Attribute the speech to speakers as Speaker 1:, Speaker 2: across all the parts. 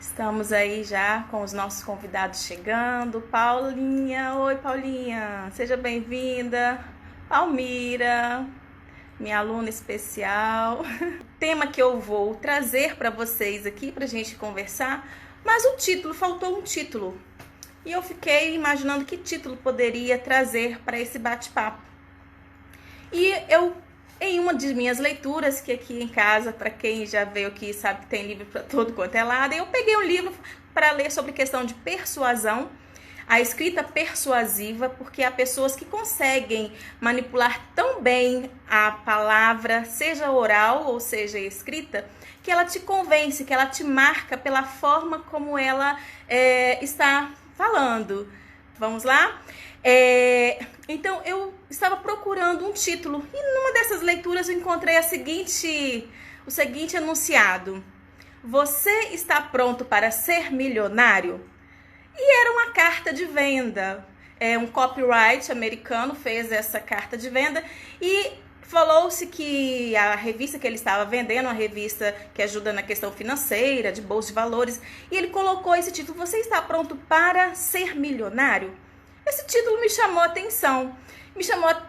Speaker 1: Estamos aí já com os nossos convidados chegando. Paulinha, oi Paulinha, seja bem-vinda. Palmira, minha aluna especial. O tema que eu vou trazer para vocês aqui para a gente conversar, mas o título, faltou um título. E eu fiquei imaginando que título poderia trazer para esse bate-papo. E eu, em uma de minhas leituras, que aqui em casa, para quem já veio aqui sabe que tem livro para todo quanto é lado, eu peguei um livro para ler sobre questão de persuasão, a escrita persuasiva, porque há pessoas que conseguem manipular tão bem a palavra, seja oral ou seja escrita, que ela te convence, que ela te marca pela forma como ela está falando. Vamos lá? Então eu estava procurando um título e numa dessas leituras eu encontrei o seguinte enunciado: você está pronto para ser milionário? E era uma carta de venda. Um copyright americano fez essa carta de venda e falou-se que a revista que ele estava vendendo, uma revista que ajuda na questão financeira, de bolsa de valores, e ele colocou esse título: você está pronto para ser milionário? Esse título me chamou a atenção. Me chamou a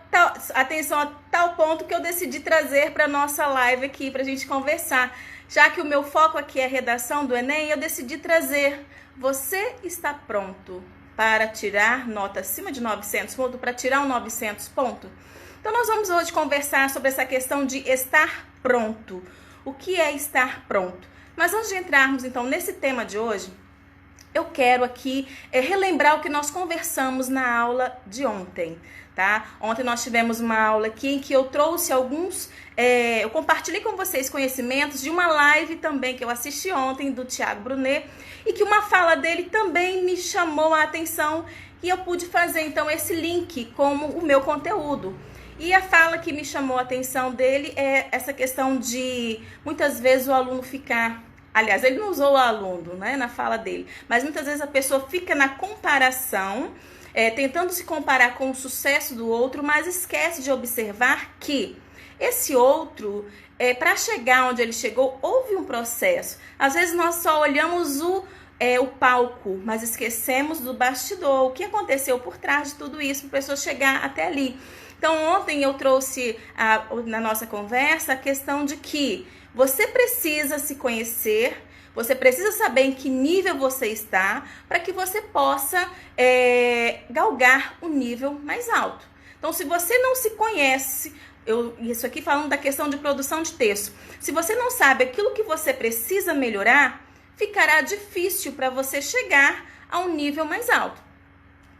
Speaker 1: atenção a tal ponto que eu decidi trazer para a nossa live aqui, para a gente conversar. Já que o meu foco aqui é a redação do Enem, eu decidi trazer: você está pronto para tirar nota acima de 900 pontos, para tirar um 900 pontos? Então nós vamos hoje conversar sobre essa questão de estar pronto. O que é estar pronto? Mas antes de entrarmos então nesse tema de hoje, eu quero aqui relembrar o que nós conversamos na aula de ontem, tá? Ontem nós tivemos uma aula aqui em que eu trouxe eu compartilhei com vocês conhecimentos de uma live também que eu assisti ontem do Thiago Brunet, e que uma fala dele também me chamou a atenção e eu pude fazer então esse link como o meu conteúdo. E a fala que me chamou a atenção dele é essa questão de muitas vezes o aluno ficar... Aliás, ele não usou o aluno, né, na fala dele, mas muitas vezes a pessoa fica na comparação, tentando se comparar com o sucesso do outro, mas esquece de observar que esse outro, para chegar onde ele chegou, houve um processo. Às vezes nós só olhamos o palco, mas esquecemos do bastidor, o que aconteceu por trás de tudo isso, para a pessoa chegar até ali. Então, ontem eu trouxe na nossa conversa a questão de que você precisa se conhecer, você precisa saber em que nível você está, para que você possa galgar o nível mais alto. Então, se você não se conhece, isso aqui falando da questão de produção de texto, se você não sabe aquilo que você precisa melhorar, ficará difícil para você chegar a um nível mais alto.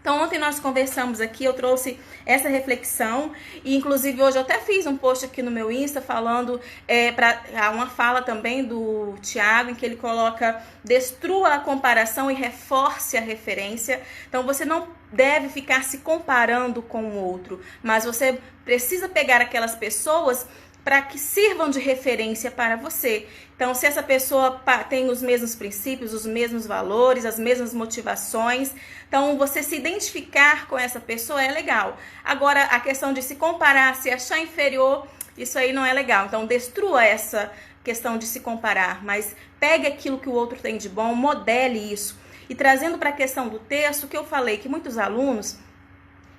Speaker 1: Então, ontem nós conversamos aqui, eu trouxe essa reflexão e, inclusive, hoje eu até fiz um post aqui no meu Insta falando uma fala também do Thiago, em que ele coloca: destrua a comparação e reforce a referência. Então, você não deve ficar se comparando com o outro, mas você precisa pegar aquelas pessoas para que sirvam de referência para você. Então, se essa pessoa tem os mesmos princípios, os mesmos valores, as mesmas motivações, então você se identificar com essa pessoa é legal. Agora, a questão de se comparar, se achar inferior, isso aí não é legal. Então, destrua essa questão de se comparar, mas pegue aquilo que o outro tem de bom, modele isso. E trazendo para a questão do texto, que eu falei que muitos alunos,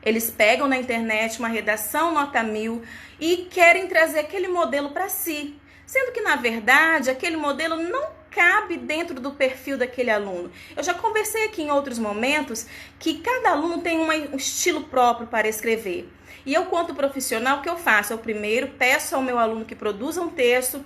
Speaker 1: eles pegam na internet uma redação nota 1000 e querem trazer aquele modelo para si, sendo que, na verdade, aquele modelo não cabe dentro do perfil daquele aluno. Eu já conversei aqui em outros momentos que cada aluno tem um estilo próprio para escrever. E eu, quanto profissional, o que eu faço? Eu primeiro peço ao meu aluno que produza um texto.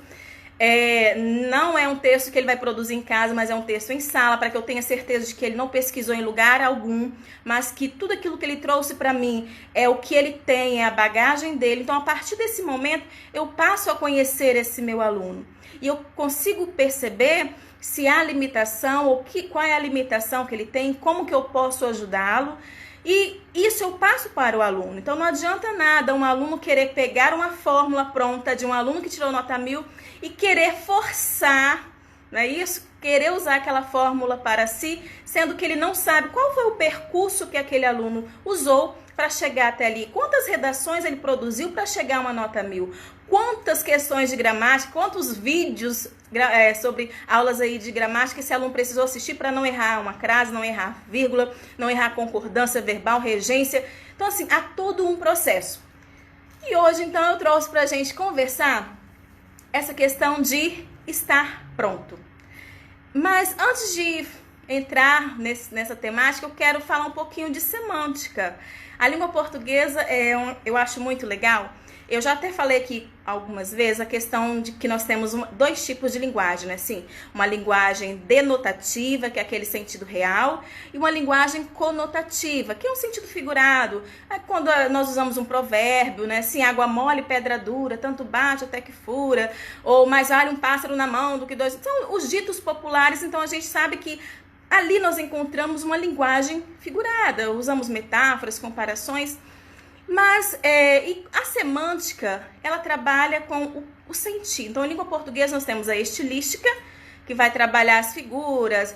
Speaker 1: Não é um texto que ele vai produzir em casa, mas é um texto em sala, para que eu tenha certeza de que ele não pesquisou em lugar algum, mas que tudo aquilo que ele trouxe para mim é o que ele tem, é a bagagem dele. Então, a partir desse momento, eu passo a conhecer esse meu aluno e eu consigo perceber se há limitação, ou qual é a limitação que ele tem, como que eu posso ajudá-lo. E isso eu passo para o aluno. Então, não adianta nada um aluno querer pegar uma fórmula pronta de um aluno que tirou nota 1000 e querer forçar Não é isso? Querer usar aquela fórmula para si, sendo que ele não sabe qual foi o percurso que aquele aluno usou para chegar até ali. Quantas redações ele produziu para chegar a uma nota 1000? Quantas questões de gramática, quantos vídeos sobre aulas aí de gramática esse aluno precisou assistir para não errar uma crase, não errar vírgula, não errar concordância verbal, regência. Então, assim, há todo um processo. E hoje, então, eu trouxe para a gente conversar essa questão de estar pronto. Mas antes de entrar nessa temática, eu quero falar um pouquinho de semântica. A língua portuguesa eu acho muito legal. Eu já até falei aqui algumas vezes a questão de que nós temos dois tipos de linguagem, né? Sim, uma linguagem denotativa, que é aquele sentido real, e uma linguagem conotativa, que é um sentido figurado. É quando nós usamos um provérbio, né? Assim, água mole, pedra dura, tanto bate até que fura, ou mais vale um pássaro na mão do que dois. São os ditos populares, então a gente sabe que ali nós encontramos uma linguagem figurada, usamos metáforas, comparações. Mas a semântica, ela trabalha com o sentido. Então, em língua portuguesa, nós temos a estilística, que vai trabalhar as figuras,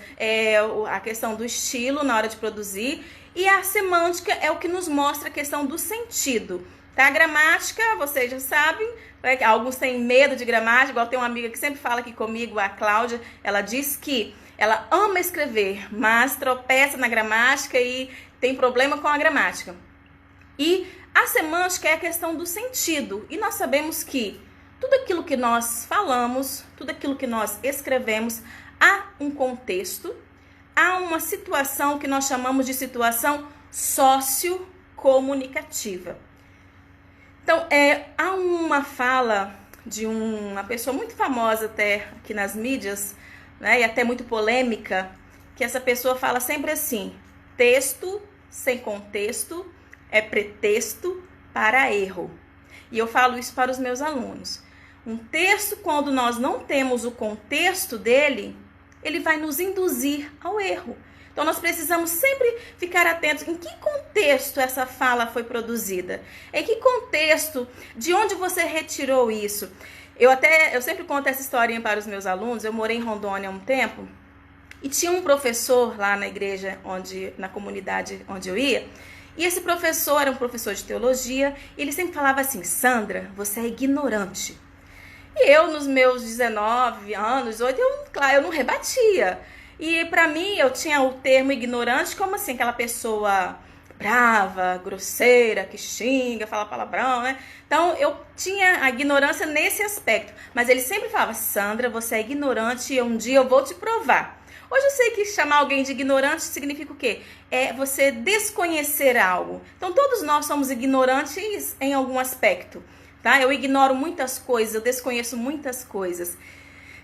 Speaker 1: a questão do estilo na hora de produzir. E a semântica é o que nos mostra a questão do sentido. Tá? A gramática, vocês já sabem, alguns têm medo de gramática, igual tem uma amiga que sempre fala aqui comigo, a Cláudia, ela diz que ela ama escrever, mas tropeça na gramática e tem problema com a gramática. E a semântica é a questão do sentido. E nós sabemos que tudo aquilo que nós falamos, tudo aquilo que nós escrevemos, há um contexto, há uma situação que nós chamamos de situação sociocomunicativa. Então, há uma fala de uma pessoa muito famosa até aqui nas mídias, né, e até muito polêmica, que essa pessoa fala sempre assim: texto sem contexto é pretexto para erro. E eu falo isso para os meus alunos. Um texto, quando nós não temos o contexto dele, ele vai nos induzir ao erro. Então, nós precisamos sempre ficar atentos em que contexto essa fala foi produzida. Em que contexto, de onde você retirou isso. Eu sempre conto essa historinha para os meus alunos. Eu morei em Rondônia há um tempo e tinha um professor lá na igreja, na comunidade onde eu ia. E esse professor era um professor de teologia, e ele sempre falava assim: Sandra, você é ignorante. E eu, nos meus 19 anos, 18, eu não rebatia. E para mim, eu tinha o termo ignorante como assim, aquela pessoa brava, grosseira, que xinga, fala palavrão, né? Então, eu tinha a ignorância nesse aspecto. Mas ele sempre falava: Sandra, você é ignorante e um dia eu vou te provar. Hoje eu sei que chamar alguém de ignorante significa o quê? É você desconhecer algo. Então, todos nós somos ignorantes em algum aspecto, tá? Eu ignoro muitas coisas, eu desconheço muitas coisas.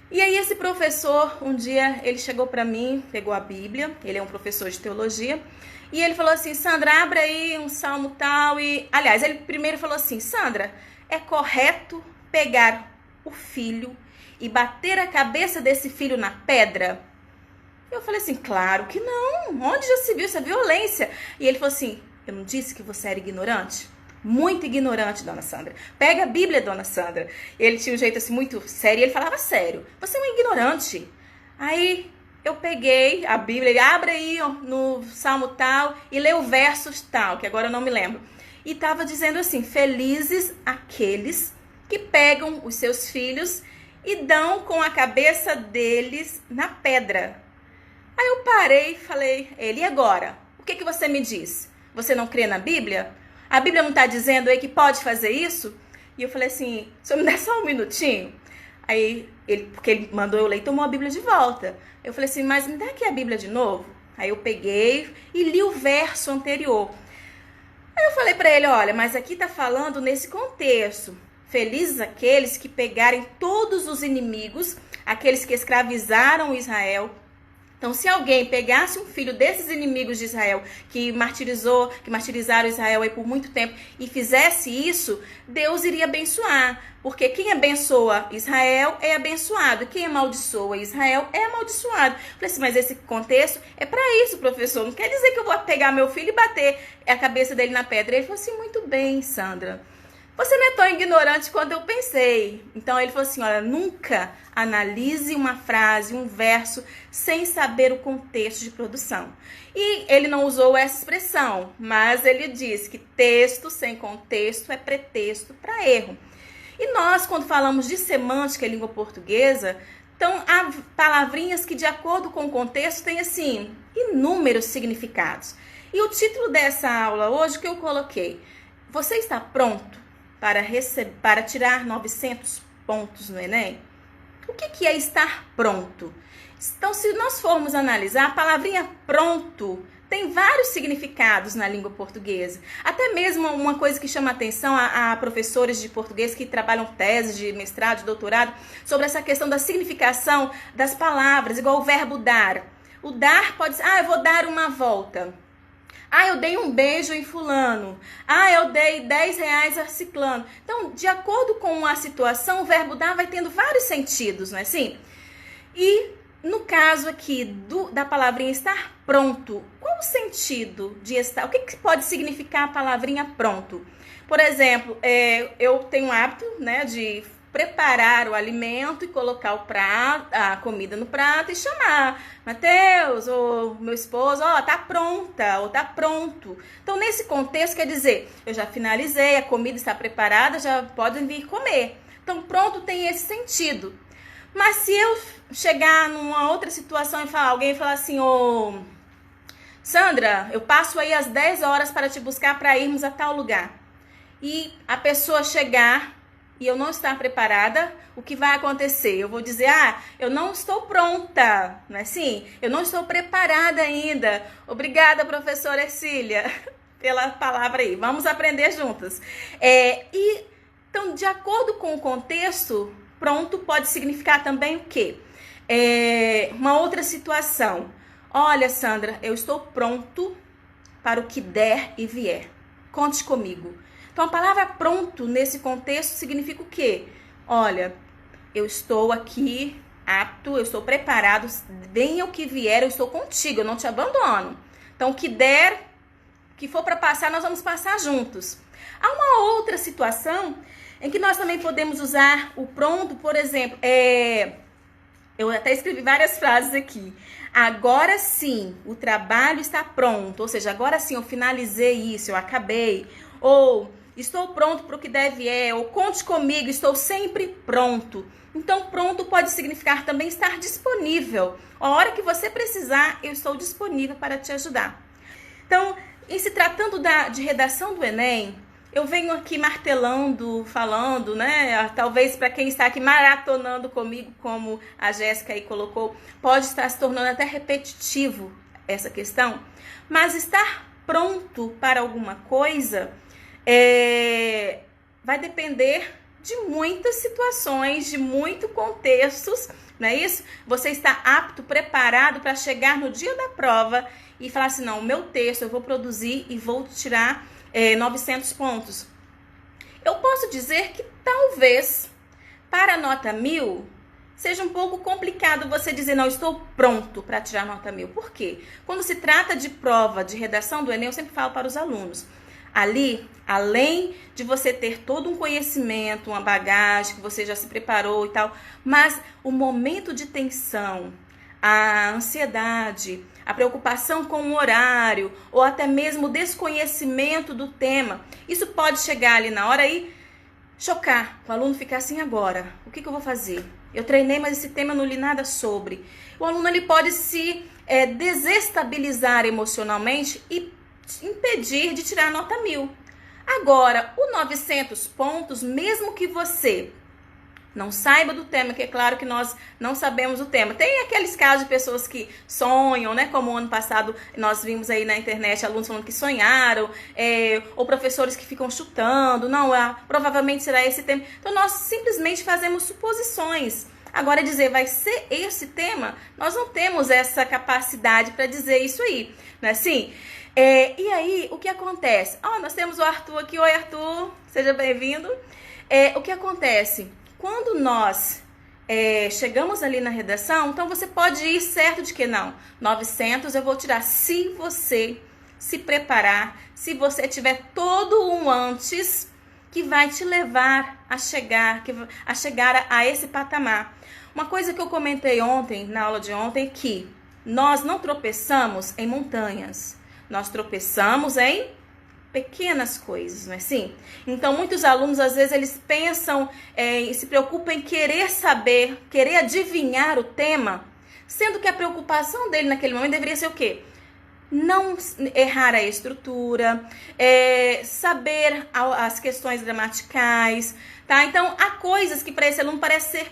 Speaker 1: E aí, esse professor, um dia, ele chegou para mim, pegou a Bíblia, ele é um professor de teologia, e ele falou assim: Sandra, abre aí um salmo tal e... Aliás, ele primeiro falou assim: Sandra, é correto pegar o filho e bater a cabeça desse filho na pedra? Eu falei assim: claro que não, onde já se viu essa violência? E ele falou assim: eu não disse que você era ignorante? Muito ignorante, dona Sandra. Pega a Bíblia, dona Sandra. Ele tinha um jeito assim muito sério, e ele falava sério: você é um ignorante. Aí eu peguei a Bíblia, ele abre aí no salmo tal e lê o verso tal, que agora eu não me lembro. E estava dizendo assim: felizes aqueles que pegam os seus filhos e dão com a cabeça deles na pedra. Aí eu parei e falei: e agora? O que você me diz? Você não crê na Bíblia? A Bíblia não está dizendo aí que pode fazer isso? E eu falei assim: se eu me der só um minutinho. Aí, porque ele mandou eu ler e tomou a Bíblia de volta. Eu falei assim: mas me dá aqui a Bíblia de novo. Aí eu peguei e li o verso anterior. Aí eu falei para ele: olha, mas aqui está falando nesse contexto. Felizes aqueles que pegarem todos os inimigos, aqueles que escravizaram Israel. Então, se alguém pegasse um filho desses inimigos de Israel, que martirizaram Israel aí por muito tempo, e fizesse isso, Deus iria abençoar. Porque quem abençoa Israel é abençoado. Quem amaldiçoa Israel é amaldiçoado. Eu falei assim: mas esse contexto é para isso, professor. Não quer dizer que eu vou pegar meu filho e bater a cabeça dele na pedra. Ele falou assim: muito bem, Sandra. você não é tão ignorante quanto eu pensei. Então ele falou assim, olha, nunca analise uma frase, um verso, sem saber o contexto de produção. E ele não usou essa expressão, mas ele diz que texto sem contexto é pretexto para erro. E nós, quando falamos de semântica em língua portuguesa, então há palavrinhas que, de acordo com o contexto, têm, assim, inúmeros significados. E o título dessa aula hoje que eu coloquei, você está pronto para tirar 900 pontos no Enem? O que é estar pronto? Então, se nós formos analisar, a palavrinha pronto tem vários significados na língua portuguesa. Até mesmo uma coisa que chama atenção a professores de português que trabalham teses de mestrado, de doutorado, sobre essa questão da significação das palavras, igual o verbo dar. O dar pode ser, eu vou dar uma volta. Eu dei um beijo em fulano. Eu dei 10 reais a ciclano. Então, de acordo com a situação, o verbo dar vai tendo vários sentidos, não é assim? E no caso aqui da palavrinha estar pronto, qual o sentido de estar? O que pode significar a palavrinha pronto? Por exemplo, eu tenho o hábito, né, de preparar o alimento e colocar a comida no prato e chamar Mateus ou meu esposo, tá pronta ou tá pronto. Então, nesse contexto, quer dizer, eu já finalizei, a comida está preparada, já podem vir comer. Então, pronto tem esse sentido. Mas se eu chegar numa outra situação e alguém falar assim, Sandra, eu passo aí às 10 horas para te buscar para irmos a tal lugar. E a pessoa chegar e eu não estar preparada, o que vai acontecer? Eu vou dizer, eu não estou pronta, não é assim? Eu não estou preparada ainda. Obrigada, professora Ercília, pela palavra aí. Vamos aprender juntas. Então, de acordo com o contexto, pronto pode significar também o quê? Uma outra situação. Olha, Sandra, eu estou pronto para o que der e vier. Conte comigo. Então, a palavra pronto, nesse contexto, significa o quê? Olha, eu estou aqui apto, eu estou preparado, venha o que vier, eu estou contigo, eu não te abandono. Então, o que der, o que for para passar, nós vamos passar juntos. Há uma outra situação em que nós também podemos usar o pronto, por exemplo, eu até escrevi várias frases aqui. Agora sim, o trabalho está pronto, ou seja, agora sim eu finalizei isso, eu acabei. Ou estou pronto para o que deve ou conte comigo, estou sempre pronto. Então, pronto pode significar também estar disponível. A hora que você precisar, eu estou disponível para te ajudar. Então, em se tratando de redação do Enem, eu venho aqui martelando, falando, né? Talvez para quem está aqui maratonando comigo, como a Jéssica aí colocou, pode estar se tornando até repetitivo essa questão. Mas estar pronto para alguma coisa vai depender de muitas situações, de muitos contextos, não é isso? Você está apto, preparado para chegar no dia da prova e falar assim, não, o meu texto eu vou produzir e vou tirar 900 pontos. Eu posso dizer que talvez para a nota 1000 seja um pouco complicado você dizer, não, estou pronto para tirar nota 1000. Por quê? Quando se trata de prova de redação do Enem, eu sempre falo para os alunos, ali, além de você ter todo um conhecimento, uma bagagem, que você já se preparou e tal, mas o momento de tensão, a ansiedade, a preocupação com o horário, ou até mesmo o desconhecimento do tema, isso pode chegar ali na hora e chocar, o aluno ficar assim, agora, o que eu vou fazer? Eu treinei, mas esse tema eu não li nada sobre. O aluno ele pode se desestabilizar emocionalmente e impedir de tirar a nota 1000. Agora, o 900 pontos, mesmo que você não saiba do tema, que é claro que nós não sabemos o tema. Tem aqueles casos de pessoas que sonham, né? Como o ano passado nós vimos aí na internet alunos falando que sonharam, ou professores que ficam chutando, não, provavelmente será esse tema. Então nós simplesmente fazemos suposições. Agora dizer vai ser esse tema, nós não temos essa capacidade para dizer isso aí, não é assim? E aí, o que acontece? Nós temos o Arthur aqui. Oi, Arthur, seja bem-vindo. O que acontece? Quando nós chegamos ali na redação, então você pode ir certo de que não, 900 eu vou tirar se você se preparar, se você tiver todo um antes que vai te levar a chegar a esse patamar. Uma coisa que eu comentei ontem, na aula de ontem, é que nós não tropeçamos em montanhas, nós tropeçamos em pequenas coisas, não é assim? Então, muitos alunos, às vezes, eles pensam e se preocupam em querer saber, querer adivinhar o tema, sendo que a preocupação dele naquele momento deveria ser o quê? Não errar a estrutura, saber as questões gramaticais, tá? Então, há coisas que para esse aluno parecem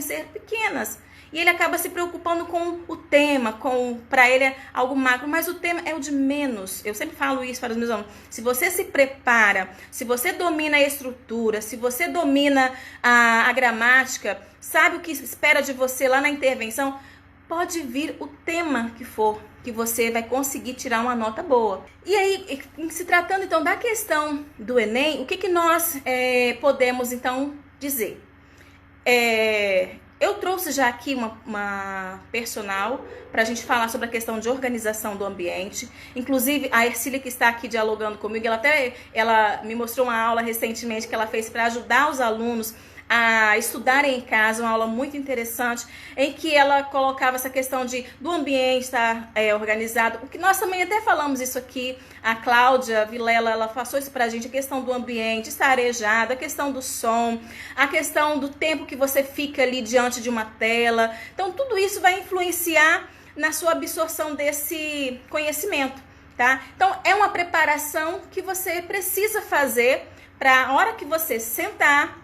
Speaker 1: ser pequenas. E ele acaba se preocupando com o tema, para ele é algo macro, mas o tema é o de menos. Eu sempre falo isso para os meus alunos. Se você se prepara, se você domina a estrutura, se você domina a gramática, sabe o que espera de você lá na intervenção, pode vir o tema que for, que você vai conseguir tirar uma nota boa. E aí, se tratando então da questão do Enem, o que nós podemos então dizer? Eu trouxe já aqui uma personal para a gente falar sobre a questão de organização do ambiente. Inclusive, a Ercília, que está aqui dialogando comigo, ela me mostrou uma aula recentemente que ela fez para ajudar os alunos a estudarem em casa, uma aula muito interessante, em que ela colocava essa questão do ambiente estar organizado, o que nós também até falamos isso aqui, a Cláudia Vilela, ela passou isso pra gente, a questão do ambiente estar arejado, a questão do som, a questão do tempo que você fica ali diante de uma tela, então tudo isso vai influenciar na sua absorção desse conhecimento, tá? Então é uma preparação que você precisa fazer para a hora que você sentar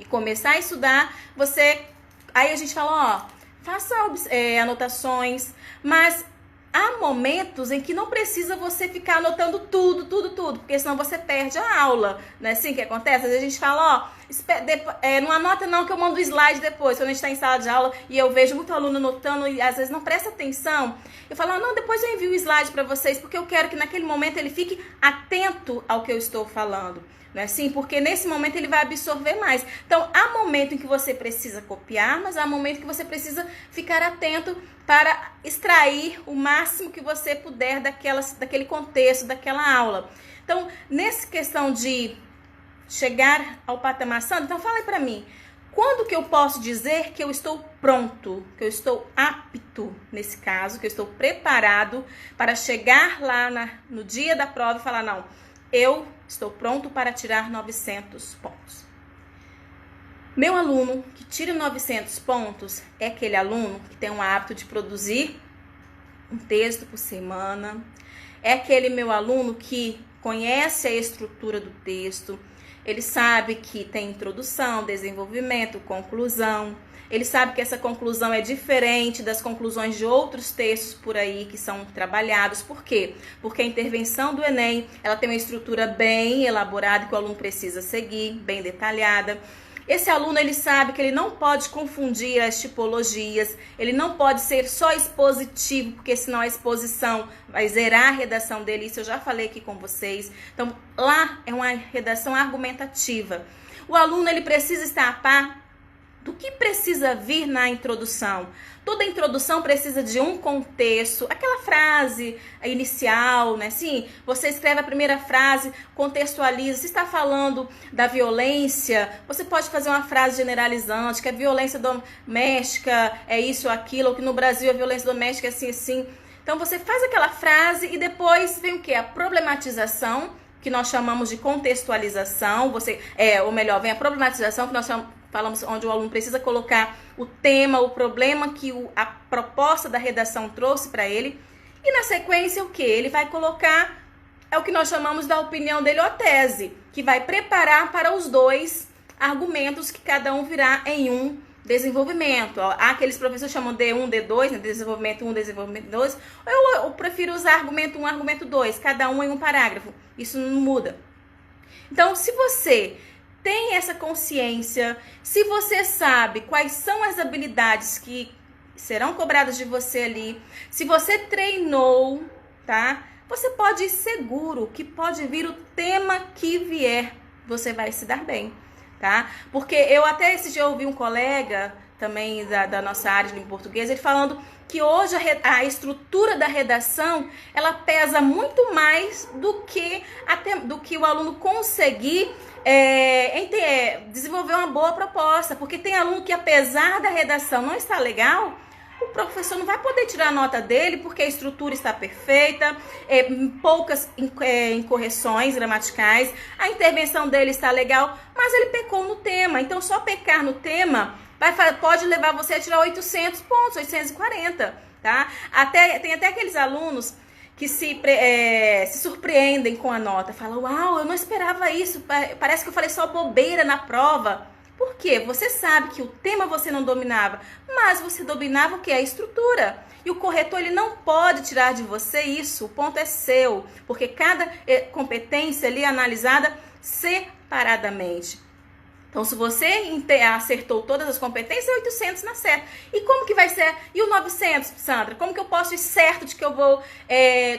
Speaker 1: e começar a estudar, aí a gente fala, faça anotações, mas há momentos em que não precisa você ficar anotando tudo, porque senão você perde a aula, não é assim que acontece? Às vezes a gente fala, não anota não que eu mando o slide depois, quando a gente está em sala de aula e eu vejo muito aluno anotando e às vezes não presta atenção, eu falo, não, depois eu envio o slide para vocês, porque eu quero que naquele momento ele fique atento ao que eu estou falando. Não é assim? Porque nesse momento ele vai absorver mais. Então, há momento em que você precisa copiar, mas há momento que você precisa ficar atento para extrair o máximo que você puder daquele contexto, daquela aula. Então, nessa questão de chegar ao patamar santo, então fala aí para mim, quando que eu posso dizer que eu estou pronto, que eu estou apto, nesse caso, que eu estou preparado para chegar lá no dia da prova e falar, não, eu estou pronto para tirar 900 pontos. Meu aluno que tira 900 pontos é aquele aluno que tem um hábito de produzir um texto por semana. É aquele meu aluno que conhece a estrutura do texto. Ele sabe que tem introdução, desenvolvimento, conclusão. Ele sabe que essa conclusão é diferente das conclusões de outros textos por aí que são trabalhados. Por quê? Porque a intervenção do Enem, ela tem uma estrutura bem elaborada que o aluno precisa seguir, bem detalhada. Esse aluno, ele sabe que ele não pode confundir as tipologias, ele não pode ser só expositivo, porque senão a exposição vai zerar a redação dele, isso eu já falei aqui com vocês. Então, lá é uma redação argumentativa. O aluno, ele precisa estar a par do que precisa vir na introdução. Toda introdução precisa de um contexto, aquela frase inicial, né? Sim, você escreve a primeira frase, contextualiza. Se está falando da violência, você pode fazer uma frase generalizante, que a violência doméstica é isso ou aquilo, ou que no Brasil a violência doméstica é assim, assim. Então você faz aquela frase e depois vem o quê? A problematização, que nós chamamos de contextualização, vem a problematização, que nós falamos onde o aluno precisa colocar o tema, o problema que a proposta da redação trouxe para ele. E na sequência o que? Ele vai colocar, o que nós chamamos da opinião dele ou tese, que vai preparar para os dois argumentos que cada um virá em um desenvolvimento. Há aqueles professores que chamam D1, D2, né? Desenvolvimento 1, desenvolvimento 2. Eu prefiro usar argumento 1, argumento 2, cada um em um parágrafo. Isso não muda. Então, se você tem essa consciência, se você sabe quais são as habilidades que serão cobradas de você ali, se você treinou, tá? Você pode ir seguro que pode vir o tema que vier, você vai se dar bem, tá? Porque eu até esse dia ouvi um colega também da nossa área de língua portuguesa, ele falando que hoje a estrutura da redação, ela pesa muito mais do que o aluno conseguir desenvolver uma boa proposta, porque tem aluno que, apesar da redação não estar legal, o professor não vai poder tirar a nota dele porque a estrutura está perfeita, poucas incorreções gramaticais, a intervenção dele está legal, mas ele pecou no tema. Então, só pecar no tema pode levar você a tirar 800 pontos, 840, tá? Tem até aqueles alunos que se surpreendem com a nota, falam, uau, eu não esperava isso, parece que eu falei só bobeira na prova. Por quê? Você sabe que o tema você não dominava, mas você dominava o que? A estrutura. E o corretor, ele não pode tirar de você isso, o ponto é seu, porque cada competência ali é analisada separadamente. Então, se você acertou todas as competências, é 800 na certa. E como que vai ser? E o 900, Sandra? Como que eu posso ir certo de que eu vou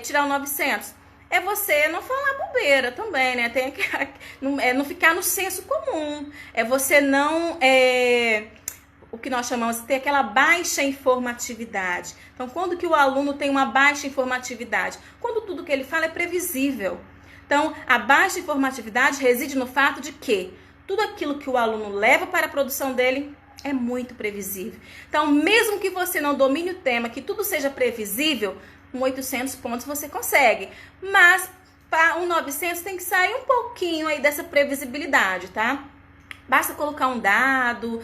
Speaker 1: tirar o 900? É você não falar bobeira também, né? Tem que não ficar no senso comum. É você não... o que nós chamamos de ter aquela baixa informatividade. Então, quando que o aluno tem uma baixa informatividade? Quando tudo que ele fala é previsível. Então, a baixa informatividade reside no fato de que tudo aquilo que o aluno leva para a produção dele é muito previsível. Então, mesmo que você não domine o tema, que tudo seja previsível, com 800 pontos você consegue. Mas, para um 900 tem que sair um pouquinho aí dessa previsibilidade, tá? Basta colocar um dado,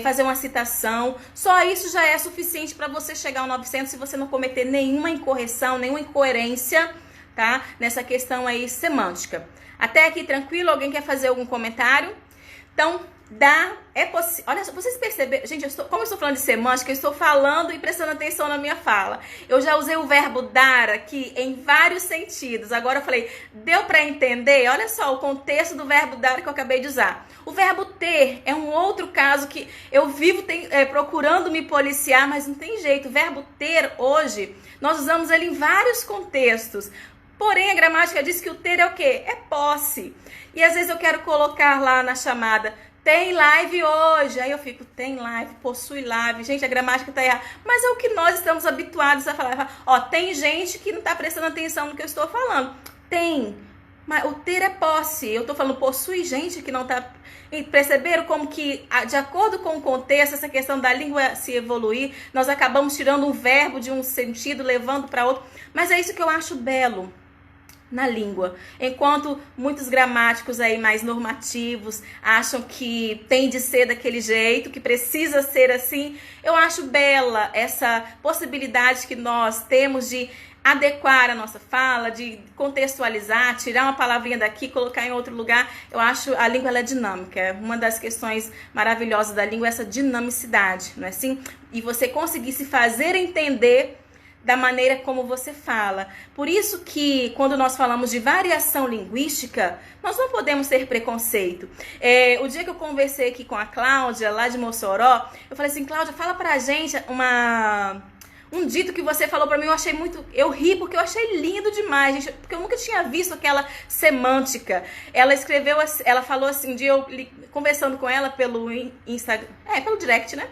Speaker 1: fazer uma citação. Só isso já é suficiente para você chegar ao 900 se você não cometer nenhuma incorreção, nenhuma incoerência, tá? Nessa questão aí semântica. Até aqui tranquilo? Alguém quer fazer algum comentário? Então, olha só, vocês perceberam, gente, como eu estou falando de semântica, eu estou falando e prestando atenção na minha fala. Eu já usei o verbo dar aqui em vários sentidos. Agora eu falei, deu para entender? Olha só o contexto do verbo dar que eu acabei de usar. O verbo ter é um outro caso que eu vivo procurando me policiar, mas não tem jeito. O verbo ter hoje, nós usamos ele em vários contextos. Porém, a gramática diz que o ter é o quê? É posse. E às vezes eu quero colocar lá na chamada, tem live hoje. Aí eu fico, tem live, possui live. Gente, a gramática tá errada. Mas é o que nós estamos habituados a falar. Ó, tem gente que não tá prestando atenção no que eu estou falando. Tem. Mas o ter é posse. Eu tô falando possui, gente que não tá... E perceberam como que, de acordo com o contexto, essa questão da língua se evoluir, nós acabamos tirando um verbo de um sentido, levando para outro. Mas é isso que eu acho belo na língua. Enquanto muitos gramáticos aí mais normativos acham que tem de ser daquele jeito, que precisa ser assim, eu acho bela essa possibilidade que nós temos de adequar a nossa fala, de contextualizar, tirar uma palavrinha daqui, colocar em outro lugar. Eu acho a língua ela é dinâmica. Uma das questões maravilhosas da língua é essa dinamicidade, não é assim? E você conseguir se fazer entender da maneira como você fala. Por isso que quando nós falamos de variação linguística, nós não podemos ter preconceito. O dia que eu conversei aqui com a Cláudia, lá de Mossoró, eu falei assim, Cláudia, fala pra gente um dito que você falou pra mim, eu ri porque eu achei lindo demais, gente, porque eu nunca tinha visto aquela semântica. Ela falou assim, um dia eu conversando com ela pelo Instagram, pelo direct, né?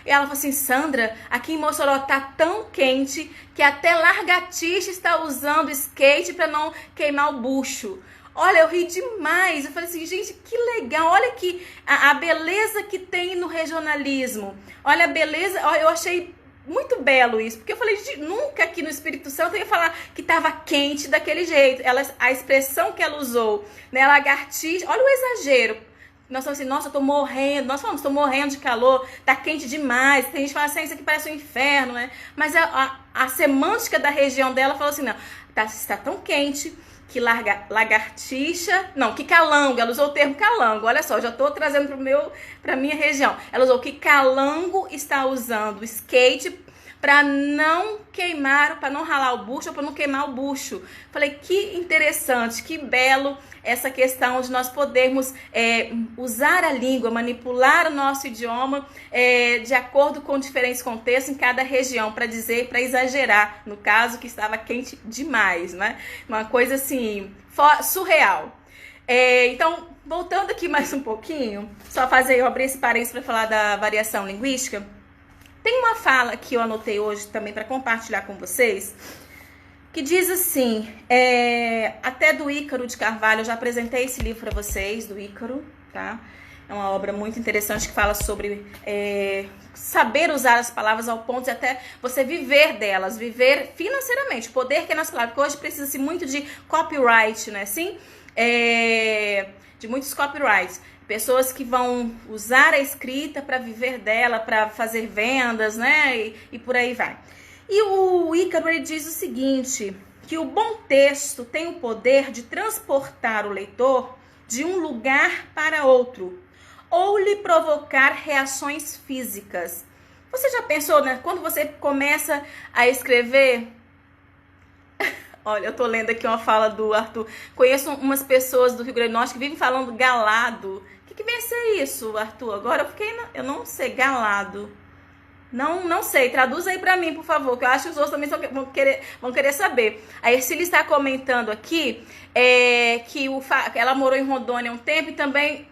Speaker 1: E ela falou assim, Sandra, aqui em Mossoró tá tão quente que até largatixa está usando skate pra não queimar o bucho. Olha, eu ri demais. Eu falei assim, gente, que legal. Olha que a beleza que tem no regionalismo. Olha a beleza, eu achei muito belo isso, porque eu falei, gente, nunca aqui no Espírito Santo eu ia falar que tava quente daquele jeito. A expressão que ela usou, né, lagartixa, olha o exagero. Nós falamos assim, nossa, eu tô morrendo. Nós falamos, tô morrendo de calor, tá quente demais. Tem gente que fala assim, isso aqui parece um inferno, né? Mas a semântica da região dela falou assim, não, está tão quente que lagartixa, não, que calango, ela usou o termo calango, olha só, já tô trazendo pra minha região. Ela usou que calango está usando skate para não queimar, para não ralar o bucho ou para não queimar o bucho. Falei, que interessante, que belo essa questão de nós podermos usar a língua, manipular o nosso idioma de acordo com diferentes contextos em cada região, para exagerar, no caso que estava quente demais, né? Uma coisa assim, surreal. Então, voltando aqui mais um pouquinho, só eu abrir esse parênteses para falar da variação linguística. Tem uma fala que eu anotei hoje também para compartilhar com vocês, que diz assim, até do Ícaro de Carvalho, eu já apresentei esse livro para vocês, do Ícaro, tá? É uma obra muito interessante que fala sobre saber usar as palavras ao ponto de até você viver delas, viver financeiramente, o poder que é nas palavras, porque hoje precisa-se muito de copyright, né, assim? De muitos copyrights. Pessoas que vão usar a escrita para viver dela, para fazer vendas, né? E por aí vai. E o Ícaro ele diz o seguinte, que o bom texto tem o poder de transportar o leitor de um lugar para outro, ou lhe provocar reações físicas. Você já pensou, né? Quando você começa a escrever... Olha, eu tô lendo aqui uma fala do Arthur. Conheço umas pessoas do Rio Grande do Norte que vivem falando galado. O que vem a ser isso, Arthur? Agora eu não sei, galado. Não sei, traduz aí pra mim, por favor, que eu acho que os outros também vão querer saber. A Ercília está comentando aqui que ela morou em Rondônia um tempo e também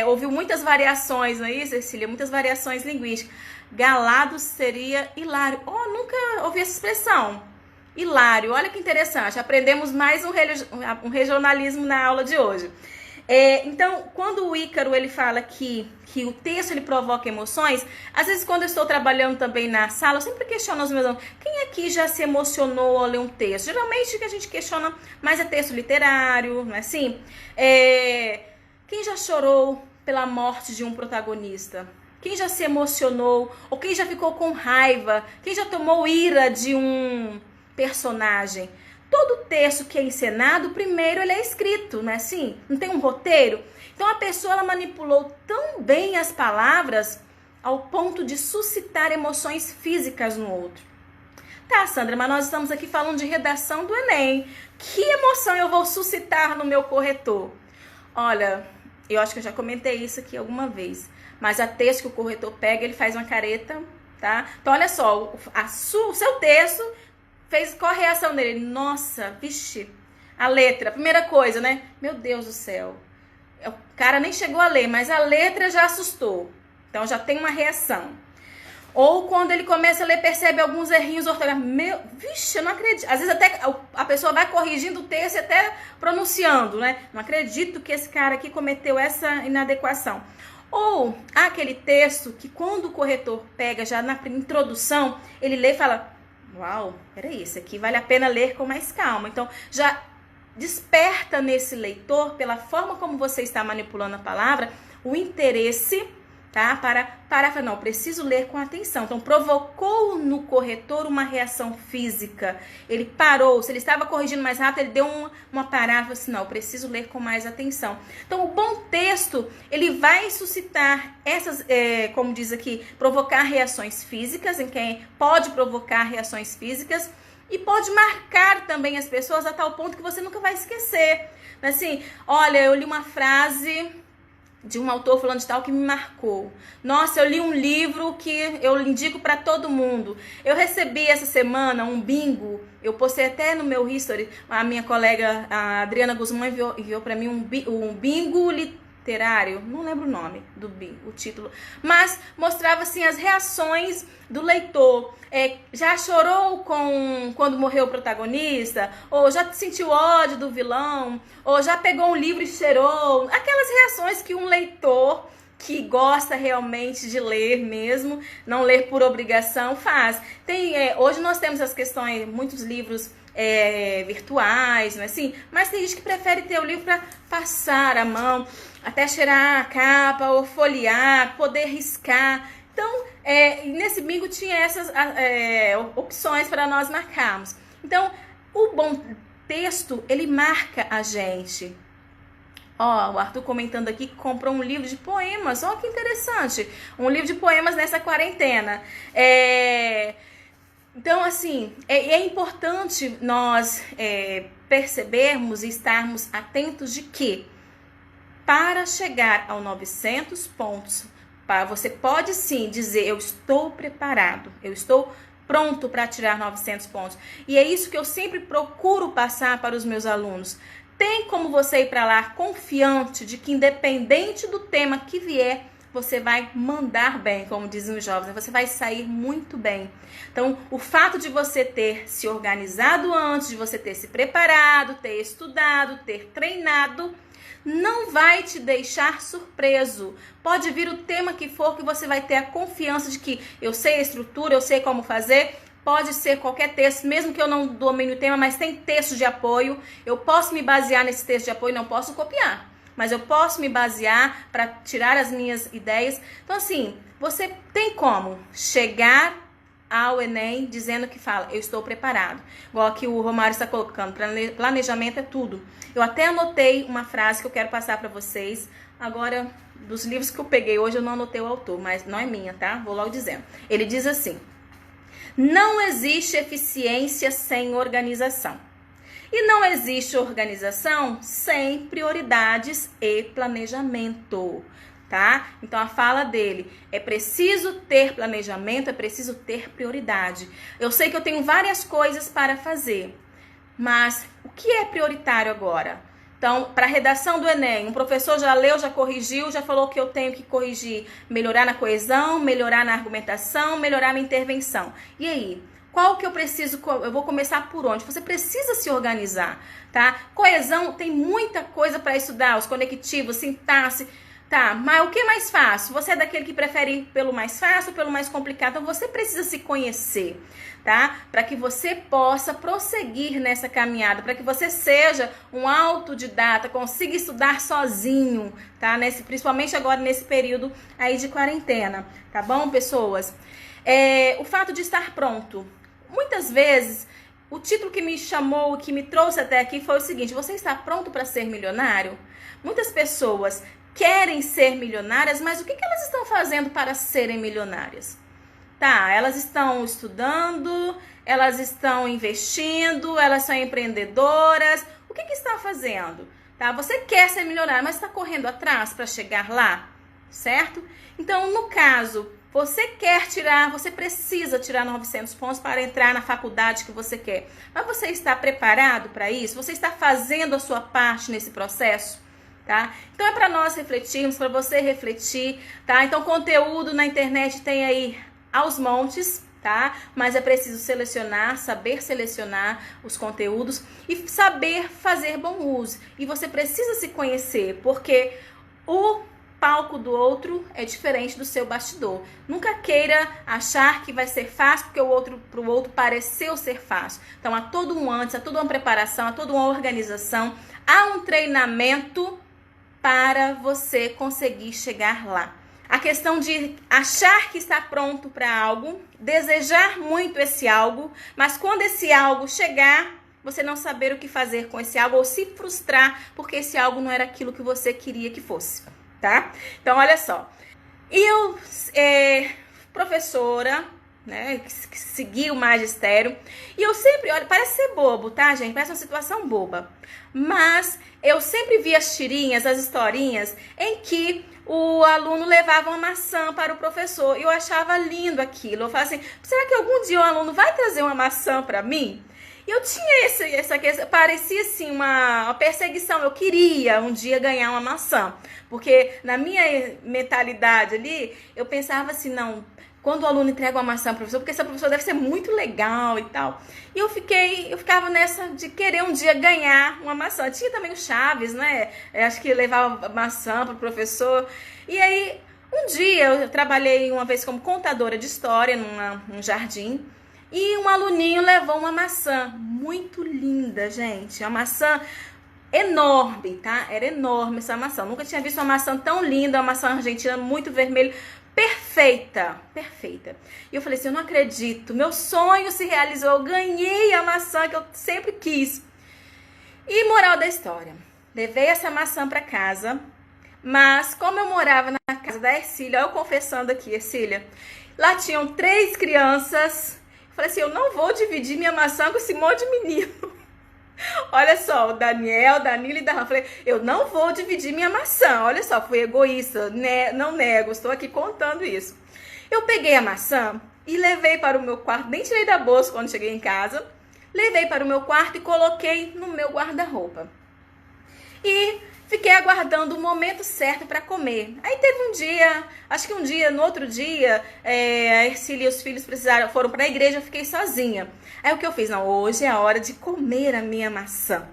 Speaker 1: ouviu muitas variações, não é isso, Ercília? Muitas variações linguísticas. Galado seria hilário. Nunca ouvi essa expressão. Hilário, olha que interessante. Aprendemos mais um regionalismo na aula de hoje. Então, quando o Ícaro ele fala que o texto ele provoca emoções, às vezes quando eu estou trabalhando também na sala, eu sempre questiono os meus alunos, quem aqui já se emocionou ao ler um texto? Geralmente o que a gente questiona mais é texto literário, não é assim? Quem já chorou pela morte de um protagonista? Quem já se emocionou? Ou quem já ficou com raiva? Quem já tomou ira de um personagem? Todo texto que é encenado, primeiro ele é escrito, não é assim? Não tem um roteiro? Então a pessoa ela manipulou tão bem as palavras ao ponto de suscitar emoções físicas no outro. Tá, Sandra, mas nós estamos aqui falando de redação do Enem. Que emoção eu vou suscitar no meu corretor? Olha, eu acho que eu já comentei isso aqui alguma vez, mas a texto que o corretor pega, ele faz uma careta, tá? Então olha só, o seu texto... qual a reação dele? Nossa, vixe, a letra, primeira coisa, né? Meu Deus do céu. O cara nem chegou a ler, mas a letra já assustou. Então já tem uma reação. Ou quando ele começa a ler, percebe alguns errinhos ortográficos. Vixe, eu não acredito. Às vezes até a pessoa vai corrigindo o texto e até pronunciando, né? Não acredito que esse cara aqui cometeu essa inadequação. Ou aquele texto que quando o corretor pega já na introdução, ele lê e fala... Uau, peraí, esse aqui vale a pena ler com mais calma. Então, já desperta nesse leitor, pela forma como você está manipulando a palavra, o interesse, tá? Para não, preciso ler com atenção. Então, provocou no corretor uma reação física. Ele parou, se ele estava corrigindo mais rápido, ele deu uma parada, falou assim, não, eu preciso ler com mais atenção. Então, o bom texto, ele vai suscitar essas, como diz aqui, provocar reações físicas, em quem pode provocar reações físicas, e pode marcar também as pessoas a tal ponto que você nunca vai esquecer. Assim, olha, eu li uma frase... de um autor falando de tal que me marcou. Nossa, eu li um livro que eu indico para todo mundo. Eu recebi essa semana um bingo. Eu postei até no meu history. A minha colega, a Adriana Guzmão, enviou para mim um bingo literário. Não lembro o nome do bingo, o título. Mas mostrava assim as reações do leitor. Já chorou quando morreu o protagonista? Ou já sentiu ódio do vilão? Ou já pegou um livro e cheirou? Aquelas reações que um leitor que gosta realmente de ler mesmo, não ler por obrigação, faz. Hoje nós temos as questões, muitos livros virtuais, não é assim? Mas tem gente que prefere ter o livro para passar a mão, até cheirar a capa, ou folhear, poder riscar. Então, nesse bingo tinha essas opções para nós marcarmos. Então, o bom texto, ele marca a gente. Ó, o Arthur comentando aqui que comprou um livro de poemas. Ó, que interessante. Um livro de poemas nessa quarentena. Então, assim, é importante nós percebermos e estarmos atentos de que para chegar aos 900 pontos, você pode sim dizer, eu estou preparado, eu estou pronto para tirar 900 pontos. E é isso que eu sempre procuro passar para os meus alunos. Tem como você ir para lá confiante de que independente do tema que vier, você vai mandar bem, como dizem os jovens, você vai sair muito bem. Então, o fato de você ter se organizado antes, de você ter se preparado, ter estudado, ter treinado, não vai te deixar surpreso. Pode vir o tema que for, que você vai ter a confiança de que eu sei a estrutura, eu sei como fazer. Pode ser qualquer texto, mesmo que eu não domine o tema, mas tem texto de apoio. Eu posso me basear nesse texto de apoio, não posso copiar, mas eu posso me basear para tirar as minhas ideias. Então, assim, você tem como chegar ao Enem dizendo que fala, eu estou preparado. Igual aqui o Romário está colocando, planejamento é tudo. Eu até anotei uma frase que eu quero passar para vocês. Agora, dos livros que eu peguei hoje, eu não anotei o autor, mas não é minha, tá? Vou logo dizendo. Ele diz assim: não existe eficiência sem organização. E não existe organização sem prioridades e planejamento, tá? Então, a fala dele é preciso ter planejamento, é preciso ter prioridade. Eu sei que eu tenho várias coisas para fazer, mas o que é prioritário agora? Então, para a redação do Enem, um professor já leu, já corrigiu, já falou que eu tenho que corrigir, melhorar na coesão, melhorar na argumentação, melhorar na intervenção. E aí? Qual que eu preciso, eu vou começar por onde? Você precisa se organizar, tá? Coesão tem muita coisa para estudar, os conectivos, sintaxe, tá? Mas o que é mais fácil? Você é daquele que prefere ir pelo mais fácil ou pelo mais complicado? Então você precisa se conhecer, tá? Para que você possa prosseguir nessa caminhada, para que você seja um autodidata, consiga estudar sozinho, tá? Principalmente agora nesse período aí de quarentena, tá bom, pessoas? O fato de estar pronto. Muitas vezes, o título que me chamou, que me trouxe até aqui foi o seguinte: você está pronto para ser milionário? Muitas pessoas querem ser milionárias, mas o que elas estão fazendo para serem milionárias? Tá, elas estão estudando, elas estão investindo, elas são empreendedoras. O que está fazendo? Tá, você quer ser milionário, mas está correndo atrás para chegar lá, certo? Então, no caso, você precisa tirar 900 pontos para entrar na faculdade que você quer. Mas você está preparado para isso? Você está fazendo a sua parte nesse processo? Tá? Então é para nós refletirmos, para você refletir, tá? Então conteúdo na internet tem aí aos montes, tá? Mas é preciso saber selecionar os conteúdos e saber fazer bom uso. E você precisa se conhecer, porque o palco do outro é diferente do seu bastidor. Nunca queira achar que vai ser fácil porque pro outro pareceu ser fácil. Então há todo um antes, há toda uma preparação, há toda uma organização, há um treinamento para você conseguir chegar lá. A questão de achar que está pronto para algo, desejar muito esse algo, mas quando esse algo chegar, você não saber o que fazer com esse algo ou se frustrar porque esse algo não era aquilo que você queria que fosse. Tá? Então, olha só. Eu, professora, né, que segui o magistério, e eu sempre, olha, parece ser bobo, tá, gente? Parece uma situação boba. Mas eu sempre vi as tirinhas, as historinhas, em que o aluno levava uma maçã para o professor. E eu achava lindo aquilo. Eu falava assim, será que algum dia o aluno vai trazer uma maçã para mim? E eu tinha essa questão, parecia assim uma perseguição. Eu queria um dia ganhar uma maçã. Porque na minha mentalidade ali, eu pensava assim, não, quando o aluno entrega uma maçã pro professor, porque esse professor deve ser muito legal e tal. E eu ficava nessa de querer um dia ganhar uma maçã. Tinha também o Chaves, né? Eu acho que levava maçã pro professor. E aí, um dia eu trabalhei uma vez como contadora de história num jardim. E um aluninho levou uma maçã muito linda, gente. Uma maçã enorme, tá? Era enorme essa maçã. Eu nunca tinha visto uma maçã tão linda, uma maçã argentina muito vermelha. Perfeita, perfeita. E eu falei assim, eu não acredito. Meu sonho se realizou. Eu ganhei a maçã que eu sempre quis. E moral da história. Levei essa maçã para casa. Mas como eu morava na casa da Ercília, eu confessando aqui, Ercília, lá tinham 3 crianças. Falei assim, eu não vou dividir minha maçã com esse monte de menino. Olha só, o Daniel, Danilo e Darlan. Falei, eu não vou dividir minha maçã. Olha só, fui egoísta, não nego, estou aqui contando isso. Eu peguei a maçã e levei para o meu quarto, nem tirei da bolsa quando cheguei em casa. Levei para o meu quarto e coloquei no meu guarda-roupa. E fiquei aguardando o momento certo para comer. Aí teve um dia, acho que no outro dia, a Ercília e os filhos foram para a igreja, eu fiquei sozinha. Aí o que eu fiz? Não, hoje é a hora de comer a minha maçã.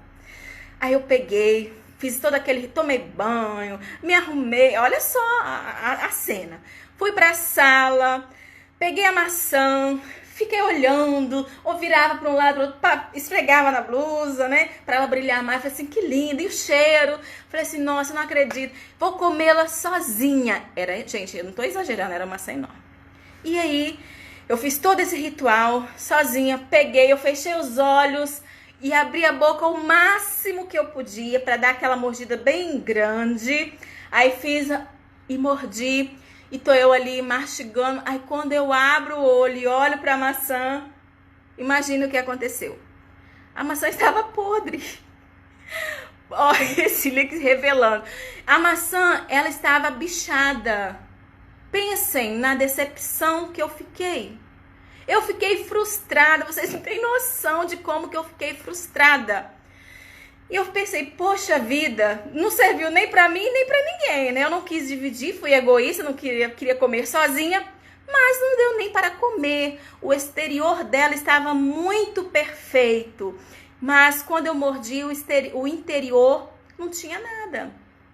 Speaker 1: Aí eu peguei, fiz todo aquele, tomei banho, me arrumei, olha só a cena. Fui para a sala, peguei a maçã, fiquei olhando, ou virava para um lado, outro, esfregava na blusa, né? Para ela brilhar mais. Falei assim, que linda. E o cheiro? Falei assim, nossa, não acredito. Vou comê-la sozinha. Gente, eu não tô exagerando, era uma maçã enorme. E aí, eu fiz todo esse ritual sozinha. Peguei, eu fechei os olhos e abri a boca o máximo que eu podia para dar aquela mordida bem grande. Aí fiz e mordi. E tô eu ali mastigando. Aí quando eu abro o olho e olho pra maçã, imagina o que aconteceu. A maçã estava podre. Olha esse link revelando. A maçã, ela estava bichada. Pensem na decepção que eu fiquei. Eu fiquei frustrada. Vocês não têm noção de como que eu fiquei frustrada. E eu pensei, poxa vida, não serviu nem pra mim, nem pra ninguém, né? Eu não quis dividir, fui egoísta, não queria comer sozinha, mas não deu nem para comer. O exterior dela estava muito perfeito, mas quando eu mordi, o interior não tinha nada,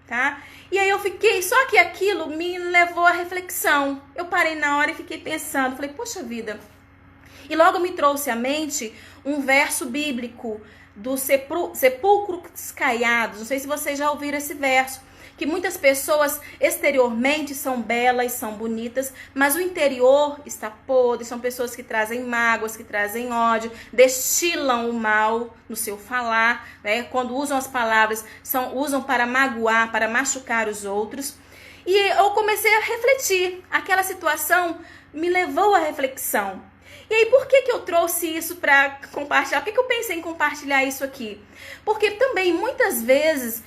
Speaker 1: tá? E aí eu fiquei, só que aquilo me levou à reflexão. Eu parei na hora e fiquei pensando, falei, poxa vida. E logo me trouxe à mente um verso bíblico, dos sepulcros caiados. Não sei se vocês já ouviram esse verso, que muitas pessoas exteriormente são belas, são bonitas, mas o interior está podre. São pessoas que trazem mágoas, que trazem ódio, destilam o mal no seu falar, né? Quando usam as palavras, usam para magoar, para machucar os outros. E eu comecei a refletir. Aquela situação me levou à reflexão. E aí, por que eu trouxe isso para compartilhar? Por que eu pensei em compartilhar isso aqui? Porque também, muitas vezes,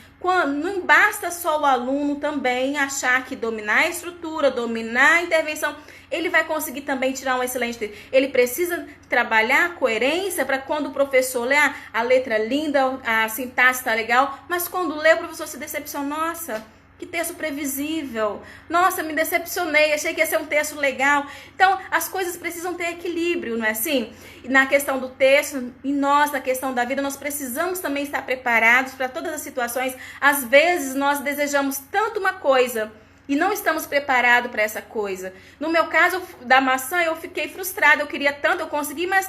Speaker 1: não basta só o aluno também achar que dominar a estrutura, dominar a intervenção, ele vai conseguir também tirar um excelente texto. Ele precisa trabalhar a coerência para quando o professor lê a letra linda, a sintaxe está legal, mas quando lê, o professor se decepciona. Nossa, que texto previsível. Nossa, me decepcionei, achei que ia ser um texto legal. Então, as coisas precisam ter equilíbrio, não é assim? E na questão do texto, e nós, na questão da vida, nós precisamos também estar preparados para todas as situações. Às vezes, nós desejamos tanto uma coisa e não estamos preparados para essa coisa. No meu caso, da maçã, eu fiquei frustrada. Eu queria tanto, eu consegui, mas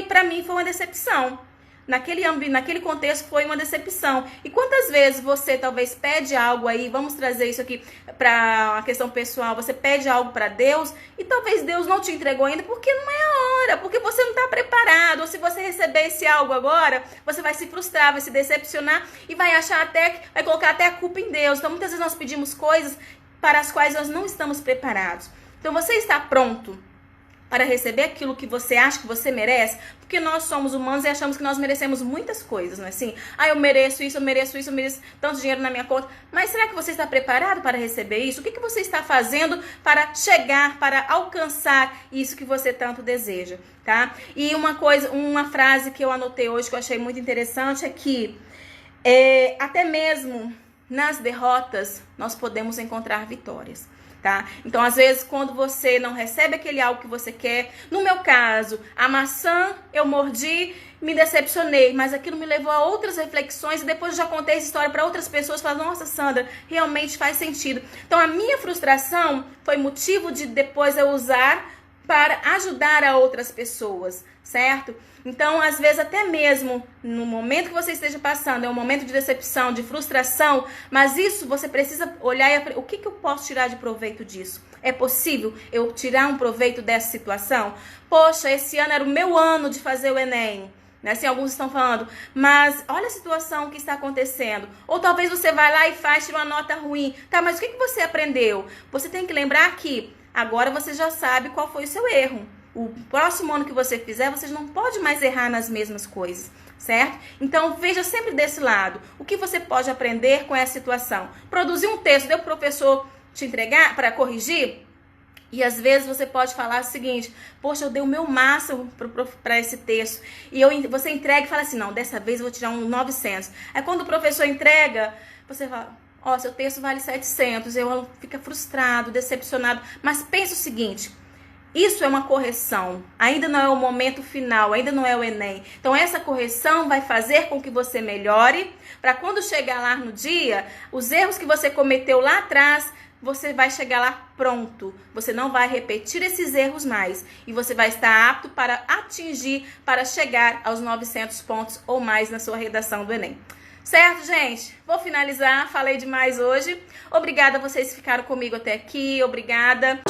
Speaker 1: para mim foi uma decepção. Naquele contexto foi uma decepção. E quantas vezes você talvez pede algo aí, vamos trazer isso aqui para uma questão pessoal, você pede algo para Deus e talvez Deus não te entregou ainda porque não é a hora, porque você não está preparado. Ou se você receber esse algo agora, você vai se frustrar, vai se decepcionar e vai vai colocar até a culpa em Deus. Então muitas vezes nós pedimos coisas para as quais nós não estamos preparados. Então você está pronto para receber aquilo que você acha que você merece? Porque nós somos humanos e achamos que nós merecemos muitas coisas, não é assim? Eu mereço isso, eu mereço isso, eu mereço tanto dinheiro na minha conta. Mas será que você está preparado para receber isso? O que você está fazendo para chegar, para alcançar isso que você tanto deseja, tá? E uma frase que eu anotei hoje que eu achei muito interessante é que até mesmo nas derrotas nós podemos encontrar vitórias. Tá? Então, às vezes, quando você não recebe aquele algo que você quer, no meu caso, a maçã, eu mordi, me decepcionei, mas aquilo me levou a outras reflexões e depois eu já contei essa história para outras pessoas, falaram, nossa, Sandra, realmente faz sentido. Então, a minha frustração foi motivo de depois eu usar para ajudar a outras pessoas, certo? Então, às vezes, até mesmo no momento que você esteja passando, é um momento de decepção, de frustração, mas isso você precisa olhar e o que eu posso tirar de proveito disso? É possível eu tirar um proveito dessa situação? Poxa, esse ano era o meu ano de fazer o Enem. Né? Assim, alguns estão falando, mas olha a situação que está acontecendo. Ou talvez você vai lá e tira uma nota ruim. Tá, mas o que você aprendeu? Você tem que lembrar que agora você já sabe qual foi o seu erro. O próximo ano que você fizer, você não pode mais errar nas mesmas coisas, certo? Então, veja sempre desse lado. O que você pode aprender com essa situação? Produzir um texto, deu para o professor te entregar para corrigir? E às vezes você pode falar o seguinte: poxa, eu dei o meu máximo para esse texto. E você entrega e fala assim: não, dessa vez eu vou tirar um 900. Aí quando o professor entrega, você fala: ó, seu texto vale 700. Eu fico frustrado, decepcionado. Mas pensa o seguinte: isso é uma correção, ainda não é o momento final, ainda não é o Enem. Então essa correção vai fazer com que você melhore, para quando chegar lá no dia, os erros que você cometeu lá atrás, você vai chegar lá pronto. Você não vai repetir esses erros mais. E você vai estar apto para atingir, para chegar aos 900 pontos ou mais na sua redação do Enem. Certo, gente? Vou finalizar. Falei demais hoje. Obrigada a vocês que ficaram comigo até aqui. Obrigada.